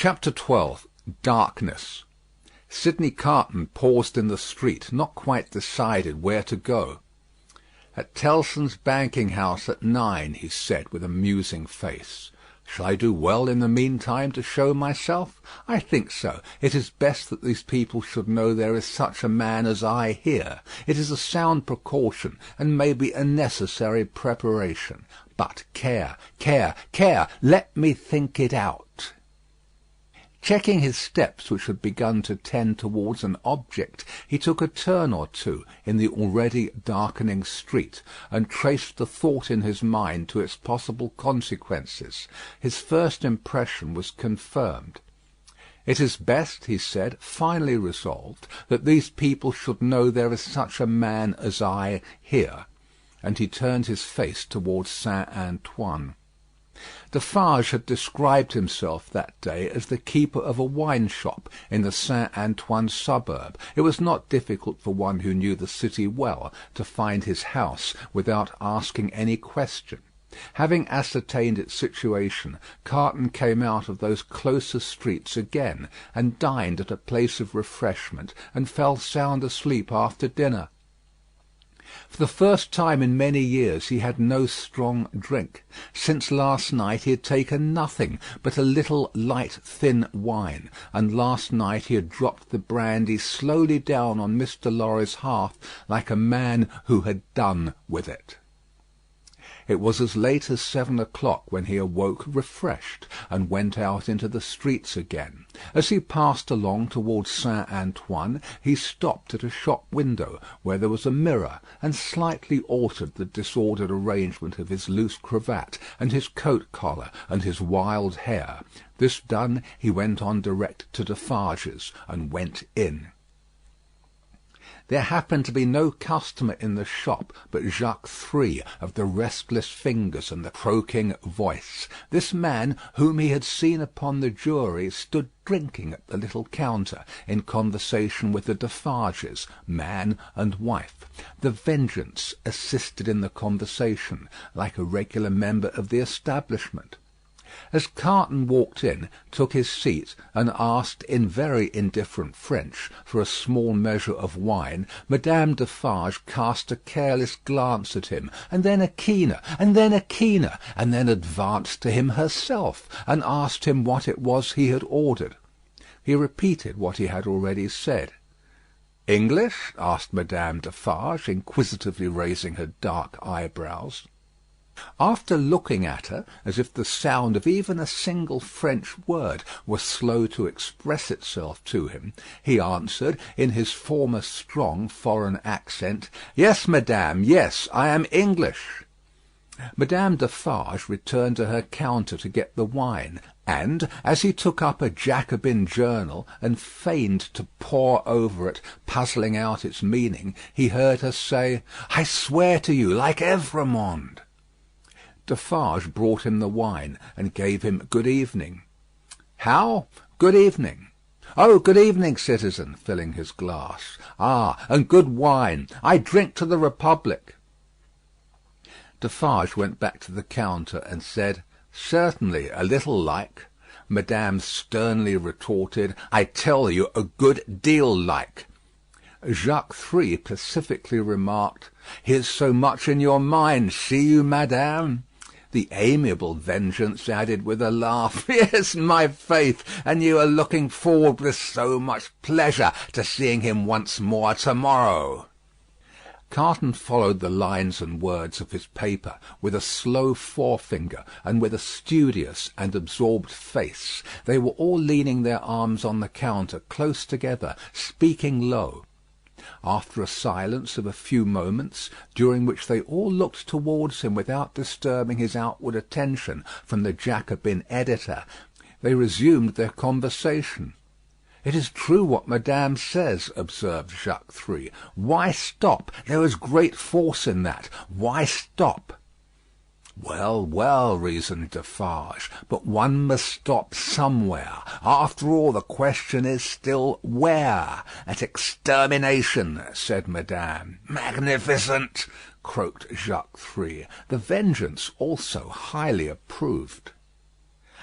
Chapter 12. Darkness. Sidney Carton paused in the street, not quite decided where to go. "At Tellson's banking house at 9, he said, with a musing face. "Shall I do well in the meantime to show myself? I think so. It is best that these people should know there is such a man as I here. It is a sound precaution, and may be a necessary preparation. But care, care, care! Let me think it out." Checking his steps, which had begun to tend towards an object, he took a turn or two in the already darkening street, and traced the thought in his mind to its possible consequences. His first impression was confirmed. "It is best," he said, finally resolved, "that these people should know there is such a man as I here." And he turned his face towards Saint Antoine. Defarge had described himself that day as the keeper of a wine shop in the Saint Antoine suburb. It was not difficult for one who knew the city well to find his house without asking any question. Having ascertained its situation, Carton came out of those closer streets again, and dined at a place of refreshment, and fell sound asleep after dinner. For the first time in many years he had no strong drink. Since last night he had taken nothing but a little light thin wine, and last night he had dropped the brandy slowly down on Mr. Lorry's hearth like a man who had done with it. It was as late as 7 o'clock when he awoke refreshed, and went out into the streets again. As he passed along towards Saint Antoine, he stopped at a shop window where there was a mirror, and slightly altered the disordered arrangement of his loose cravat, and his coat collar, and his wild hair. This done, he went on direct to Defarge's, and went in. There happened to be no customer in the shop but Jacques Three, of the restless fingers and the croaking voice. This man, whom he had seen upon the jury, stood drinking at the little counter, in conversation with the Defarges, man and wife. The Vengeance assisted in the conversation, like a regular member of the establishment. As Carton walked in, took his seat, and asked in very indifferent French for a small measure of wine, Madame Defarge cast a careless glance at him, and then a keener, and then a keener, and then advanced to him herself, and asked him what it was he had ordered. He repeated what he had already said. "English?" asked Madame Defarge, inquisitively raising her dark eyebrows. After looking at her, as if the sound of even a single French word were slow to express itself to him, he answered, in his former strong foreign accent, "Yes, madame, yes, I am English." Madame Defarge returned to her counter to get the wine, and, as he took up a Jacobin journal and feigned to pore over it, puzzling out its meaning, he heard her say, "I swear to you, like Evrémonde." Defarge brought him the wine, and gave him good evening. "How? Good evening." "Oh, good evening, citizen," filling his glass. "Ah, and good wine. I drink to the Republic." Defarge went back to the counter, and said, "Certainly, a little like." Madame sternly retorted, "I tell you, a good deal like." Jacques Three pacifically remarked, "Here's so much in your mind, see you, madame?" The amiable Vengeance added with a laugh, "Yes, my faith, and you are looking forward with so much pleasure to seeing him once more to-morrow." Carton followed the lines and words of his paper with a slow forefinger, and with a studious and absorbed face. They were all leaning their arms on the counter close together, speaking low. After a silence of a few moments, during which they all looked towards him without disturbing his outward attention from the Jacobin editor, they resumed their conversation. "It is true what madame says," observed Jacques Three. "Why stop? There is great force in that. Why stop?" "Well, well," reasoned Defarge, "but one must stop somewhere. After all, the question is still where. At extermination," said madame. "Magnificent," croaked Jacques Three. The Vengeance also highly approved.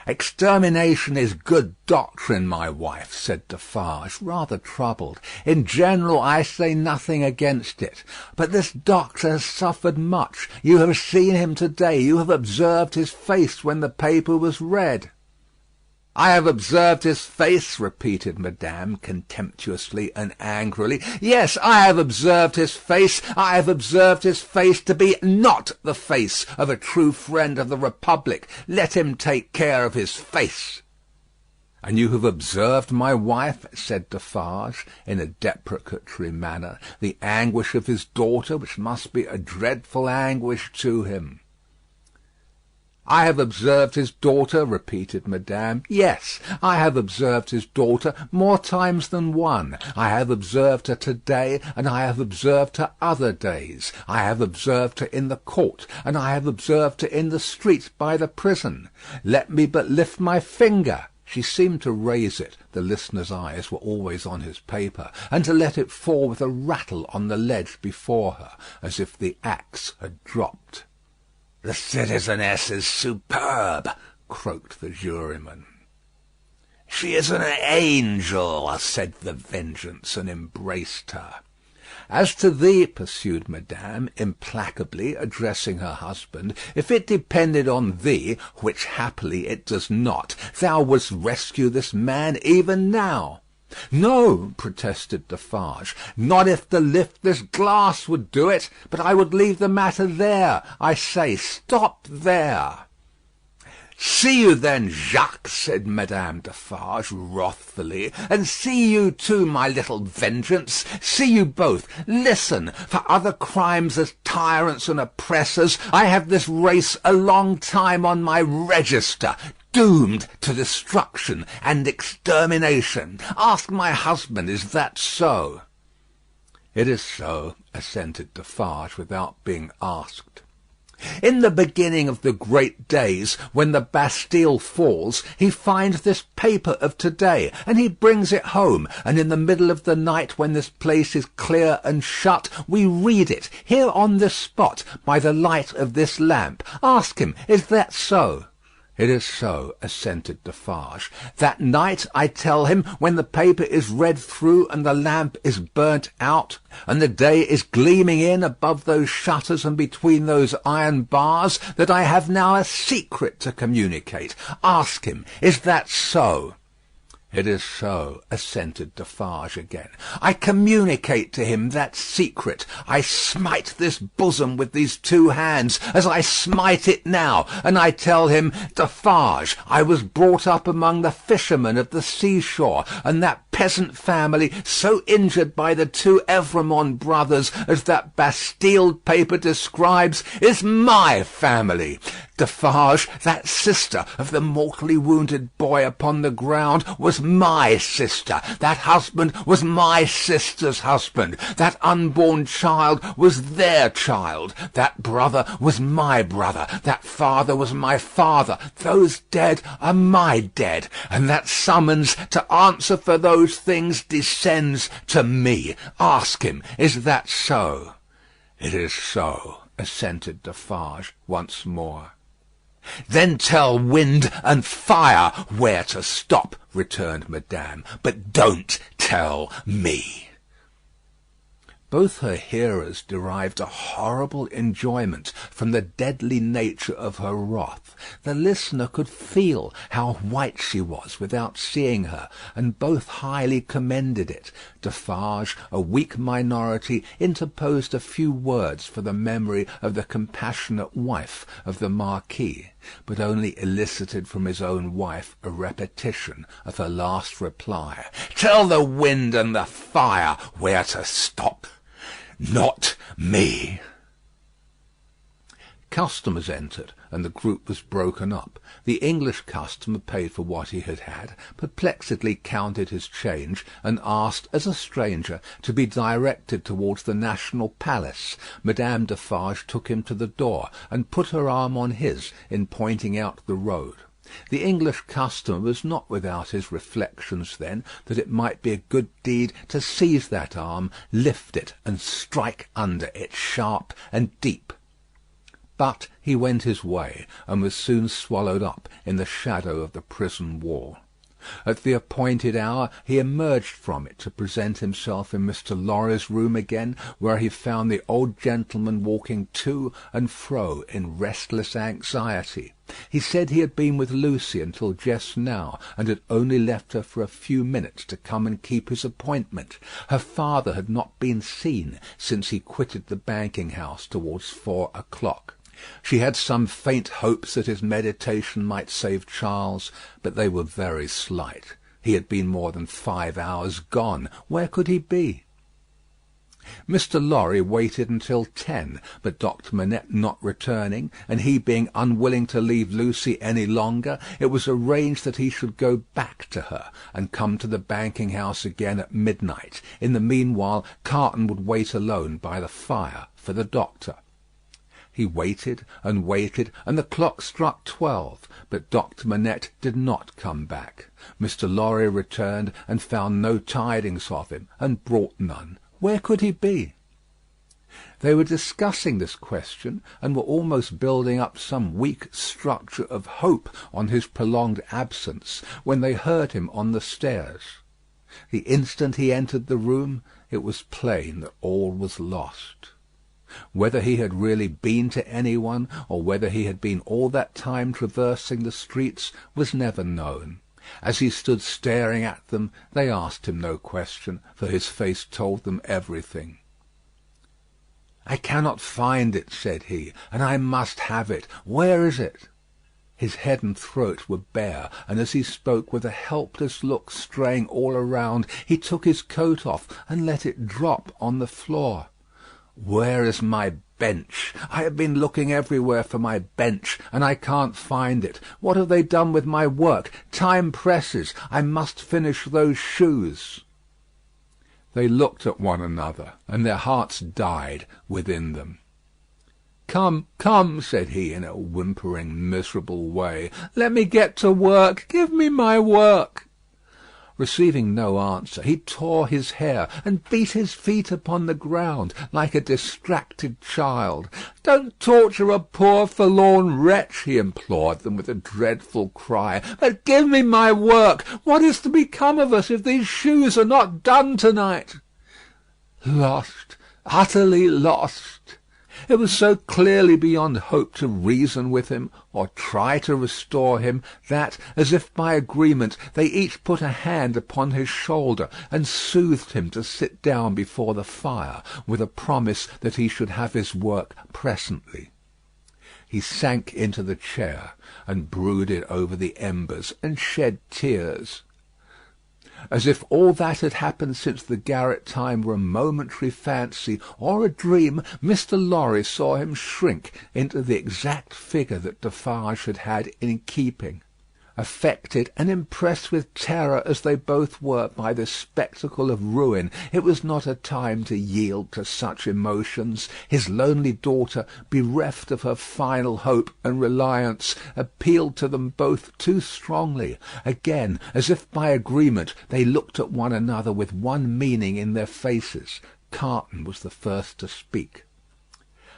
"Extermination is good doctrine, my wife," said Defarge, rather troubled. "In general, I say nothing against it. But this doctor has suffered much. You have seen him to-day. You have observed his face when the paper was read." "I have observed his face," repeated Madame, contemptuously and angrily. "Yes, I have observed his face. I have observed his face to be not the face of a true friend of the Republic. Let him take care of his face." "And you have observed, my wife," said Defarge, in a deprecatory manner, "the anguish of his daughter, which must be a dreadful anguish to him." "I have observed his daughter," repeated Madame. "Yes, I have observed his daughter more times than one. I have observed her to-day, and I have observed her other days. I have observed her in the court, and I have observed her in the street by the prison. Let me but lift my finger." She seemed to raise it, the listener's eyes were always on his paper, and to let it fall with a rattle on the ledge before her, as if the axe had dropped. "The citizeness is superb," croaked the juryman. "She is an angel," said the Vengeance, and embraced her. "As to thee," pursued Madame, implacably, addressing her husband, "if it depended on thee, which happily it does not, thou wouldst rescue this man even now." "No," protested Defarge, "not if to lift this glass would do it. But I would leave the matter there. I say, stop there." "See you then, Jacques," said Madame Defarge, wrathfully, "and see you too, my little Vengeance. See you both. Listen. For other crimes as tyrants and oppressors, I have this race a long time on my register, doomed to destruction and extermination. Ask my husband, is that so?" "It is so," assented Defarge, without being asked. "In the beginning of the great days, when the Bastille falls, he finds this paper of to-day, and he brings it home, and in the middle of the night, when this place is clear and shut, we read it, here on this spot, by the light of this lamp. Ask him, is that so?" "It is so," assented Defarge. "That night, I tell him, when the paper is read through and the lamp is burnt out, and the day is gleaming in above those shutters and between those iron bars, that I have now a secret to communicate. Ask him, is that so?" "It is so," assented Defarge again. "I communicate to him that secret. I smite this bosom with these two hands, as I smite it now, and I tell him, Defarge, I was brought up among the fishermen of the seashore, and that peasant family, so injured by the two Evremond brothers as that Bastille paper describes, is my family. Defarge, that sister of the mortally wounded boy upon the ground, was my sister. That husband was my sister's husband. That unborn child was their child. That brother was my brother. That father was my father. Those dead are my dead. And that summons to answer for those things descends to me. Ask him, is that so?" "It is so," assented Defarge once more. "Then tell wind and fire where to stop," returned Madame, "but don't tell me." Both her hearers derived a horrible enjoyment from the deadly nature of her wrath. The listener could feel how white she was without seeing her, and both highly commended it. Defarge, a weak minority, interposed a few words for the memory of the compassionate wife of the Marquis, but only elicited from his own wife a repetition of her last reply. "Tell the wind and the fire where to stop. Not me." Customers entered, and the group was broken up. The English customer paid for what he had had, perplexedly counted his change, and asked, as a stranger, to be directed towards the National Palace. Madame Defarge took him to the door, and put her arm on his in pointing out the road. The English customer was not without his reflections then that it might be a good deed to seize that arm, lift it, and strike under it sharp and deep. But he went his way, and was soon swallowed up in the shadow of the prison wall. At the appointed hour he emerged from it to present himself in Mr. Lorry's room again, where he found the old gentleman walking to and fro in restless anxiety. He said he had been with Lucy until just now, and had only left her for a few minutes to come and keep his appointment. Her father had not been seen since he quitted the banking house towards 4 o'clock. She had some faint hopes that his meditation might save Charles, but they were very slight. He had been more than 5 hours gone. Where could he be? Mr. Lorry waited until 10, but Dr. Manette not returning, and he being unwilling to leave Lucy any longer, it was arranged that he should go back to her, and come to the banking house again at midnight. In the meanwhile, Carton would wait alone by the fire for the doctor. He waited, and the clock struck 12, but Dr. Manette did not come back. Mr. Lorry returned, and found no tidings of him, and brought none. Where could he be? They were discussing this question, and were almost building up some weak structure of hope on his prolonged absence, when they heard him on the stairs. The instant he entered the room, it was plain that all was lost. Whether he had really been to any one, or whether he had been all that time traversing the streets, was never known. As he stood staring at them, they asked him no question, for his face told them everything. "I cannot find it," said he, "and I must have it. Where is it?" His head and throat were bare, and as he spoke with a helpless look straying all around, he took his coat off and let it drop on the floor. "Where is my bench? I have been looking everywhere for my bench, and I can't find it. What have they done with my work? Time presses. I must finish those shoes." They looked at one another, and their hearts died within them. "Come, come," said he, in a whimpering, miserable way. "Let me get to work. Give me my work." Receiving no answer, he tore his hair and beat his feet upon the ground like a distracted child. "Don't torture a poor forlorn wretch," he implored them with a dreadful cry, "but give me my work. What is to become of us if these shoes are not done to-night?" Lost, utterly lost. It was so clearly beyond hope to reason with him, or try to restore him, that, as if by agreement, they each put a hand upon his shoulder, and soothed him to sit down before the fire, with a promise that he should have his work presently. He sank into the chair, and brooded over the embers, and shed tears. As if all that had happened since the garret time were a momentary fancy or a dream, Mr. Lorry saw him shrink into the exact figure that Defarge had had in keeping. Affected and impressed with terror as they both were by this spectacle of ruin, it was not a time to yield to such emotions. His lonely daughter, bereft of her final hope and reliance, appealed to them both too strongly. Again, as if by agreement, they looked at one another with one meaning in their faces. Carton was the first to speak.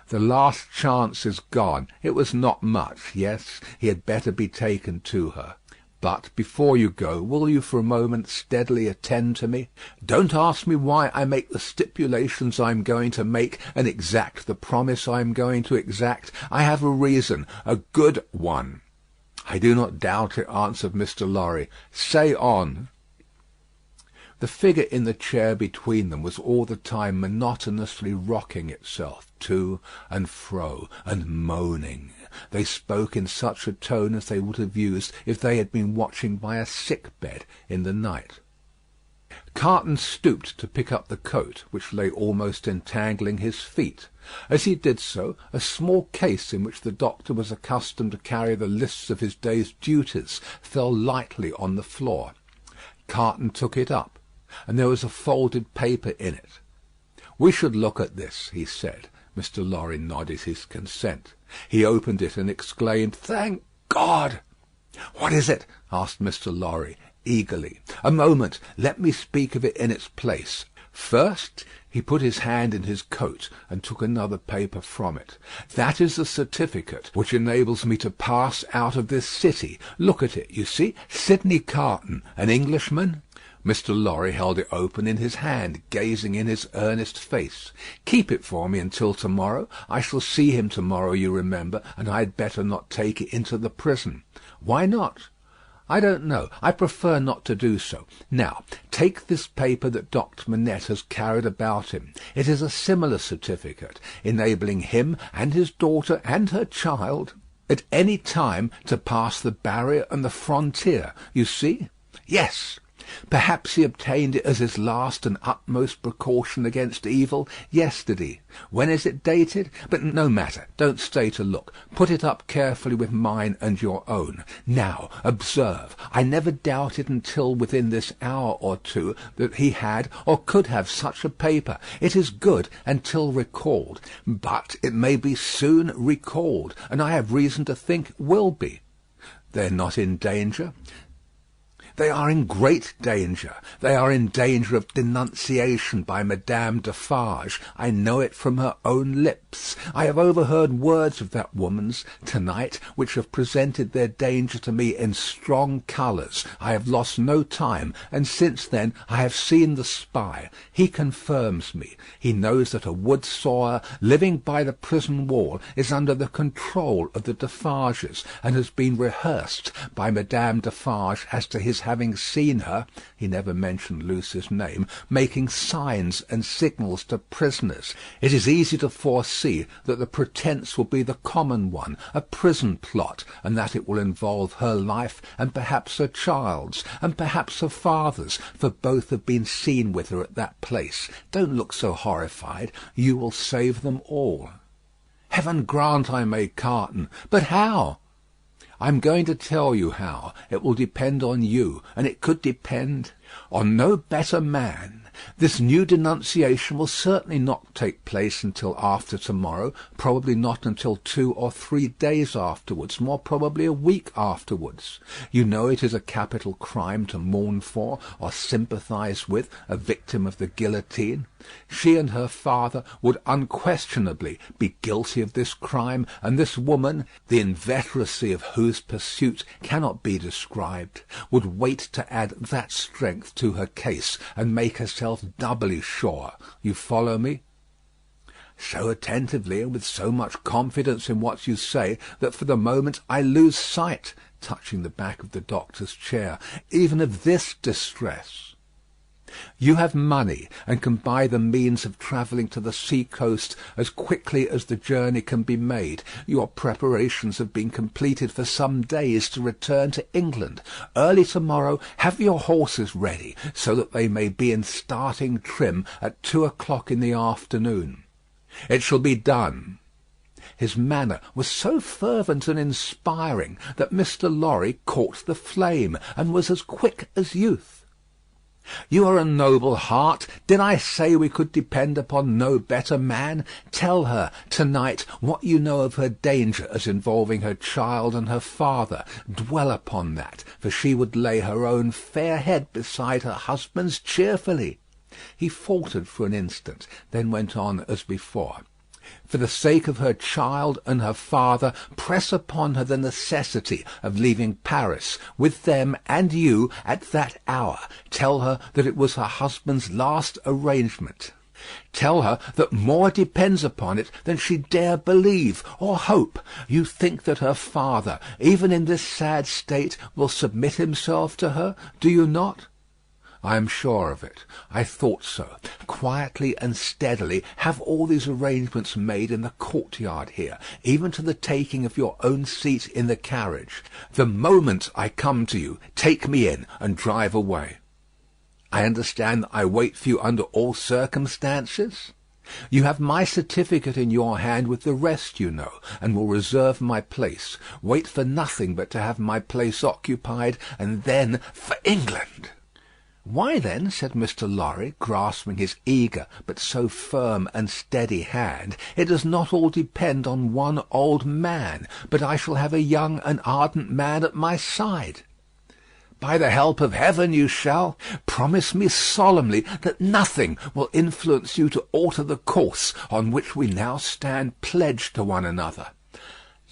"The last chance is gone. It was not much. Yes, he had better be taken to her. But before you go, will you for a moment steadily attend to me? Don't ask me why I make the stipulations I am going to make, and exact the promise I am going to exact. I have a reason, a good one." "I do not doubt it," answered Mr. Lorry. "Say on." The figure in the chair between them was all the time monotonously rocking itself to and fro, and moaning. They spoke in such a tone as they would have used if they had been watching by a sick bed in the night. Carton stooped to pick up the coat, which lay almost entangling his feet. As he did so, a small case in which the doctor was accustomed to carry the lists of his day's duties fell lightly on the floor. Carton took it up, and there was a folded paper in it. "We should look at this," he said. Mr. Lorry nodded his consent. He opened it and exclaimed, "Thank God!" "What is it?" asked Mr. Lorry, eagerly. "A moment. Let me speak of it in its place. First, he put his hand in his coat and took another paper from it. "That is the certificate which enables me to pass out of this city. Look at it, you see. Sidney Carton, an Englishman." Mr. Lorry held it open in his hand, gazing in his earnest face. "Keep it for me until tomorrow. I shall see him tomorrow, you remember, and I had better not take it into the prison." "Why not?" "I don't know. I prefer not to do so. Now, take this paper that Doctor Manette has carried about him. It is a similar certificate, enabling him and his daughter and her child at any time to pass the barrier and the frontier. You see?" "Yes." "Perhaps he obtained it as his last and utmost precaution against evil yesterday. When is it dated? But no matter. Don't stay to look. Put it up carefully with mine and your own. Now, observe. I never doubted until within this hour or two that he had or could have such a paper. It is good until recalled. But it may be soon recalled, and I have reason to think will be." "They are not in danger?" "They are in great danger. They are in danger of denunciation by Madame Defarge. I know it from her own lips. I have overheard words of that woman's to-night which have presented their danger to me in strong colours. I have lost no time, and since then I have seen the spy. He confirms me. He knows that a wood sawyer living by the prison wall is under the control of the Defarges, and has been rehearsed by Madame Defarge as to his having seen her (he never mentioned Lucy's name) making signs and signals to prisoners. It is easy to foresee that the pretence will be the common one, a prison plot, and that it will involve her life, and perhaps her child's, and perhaps her father's, for both have been seen with her at that place. Don't look so horrified. You will save them all." "Heaven grant I may, Carton. But how?" "I am going to tell you how. It will depend on you, and it could depend on no better man. This new denunciation will certainly not take place until after tomorrow, probably not until 2 or 3 days afterwards, more probably a week afterwards. You know it is a capital crime to mourn for or sympathise with a victim of the guillotine. She and her father would unquestionably be guilty of this crime, and this woman, the inveteracy of whose pursuit cannot be described, would wait to add that strength to her case, and make herself doubly sure. You follow me?" "So attentively, and with so much confidence in what you say, that for the moment I lose sight," touching the back of the doctor's chair, "even of this distress. You have money, and can buy the means of travelling to the sea-coast as quickly as the journey can be made. Your preparations have been completed for some days to return to England. Early tomorrow have your horses ready, so that they may be in starting trim at 2 o'clock in the afternoon. It shall be done." His manner was so fervent and inspiring that Mr. Lorry caught the flame, and was as quick as youth. "You are a noble heart. Did I say we could depend upon no better man? Tell her to-night what you know of her danger as involving her child and her father. Dwell upon that, for she would lay her own fair head beside her husband's cheerfully." He faltered for an instant, then went on as before. "For the sake of her child and her father, press upon her the necessity of leaving Paris with them and you at that hour. Tell her that it was her husband's last arrangement. Tell her that more depends upon it than she dare believe or hope. You think that her father, even in this sad state, will submit himself to her, do you not?" "I am sure of it. I thought so. Quietly and steadily have all these arrangements made in the courtyard here, even to the taking of your own seat in the carriage. The moment I come to you, take me in and drive away. I understand that I wait for you under all circumstances? You have my certificate in your hand with the rest, you know, and will reserve my place. Wait for nothing but to have my place occupied, and then for England." "Why then," said Mr. Lorry, grasping his eager but so firm and steady hand, "it does not all depend on one old man, but I shall have a young and ardent man at my side." By the help of heaven you shall. Promise me solemnly that nothing will influence you to alter the course on which we now stand pledged to one another."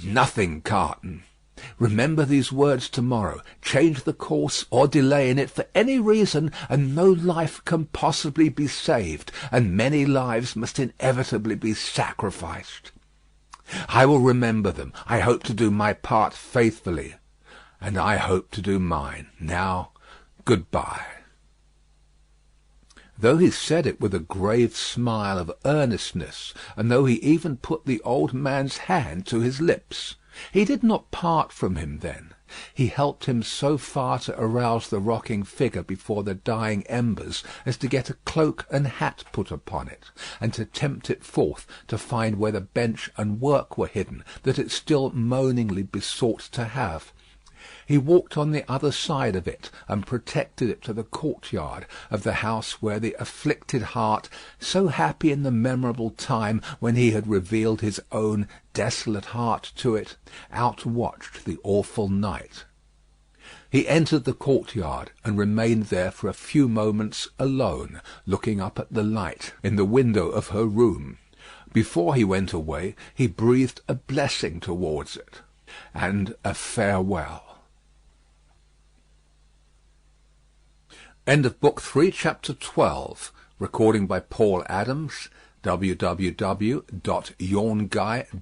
"Nothing, Carton. Remember these words tomorrow. Change the course or delay in it for any reason, and no life can possibly be saved, and many lives must inevitably be sacrificed." "I will remember them. I hope to do my part faithfully." "And I hope to do mine. Now, good-bye." Though he said it with a grave smile of earnestness, and though he even put the old man's hand to his lips, he did not part from him then. He helped him so far to arouse the rocking figure before the dying embers as to get a cloak and hat put upon it, and to tempt it forth to find where the bench and work were hidden that it still moaningly besought to have. He walked on the other side of it, and protected it to the courtyard of the house where the afflicted heart, so happy in the memorable time when he had revealed his own desolate heart to it, outwatched the awful night. He entered the courtyard, and remained there for a few moments alone, looking up at the light in the window of her room. Before he went away, he breathed a blessing towards it, and a farewell. End of Book 3, Chapter 12. Recording by Paul Adams. www.yawnguy.com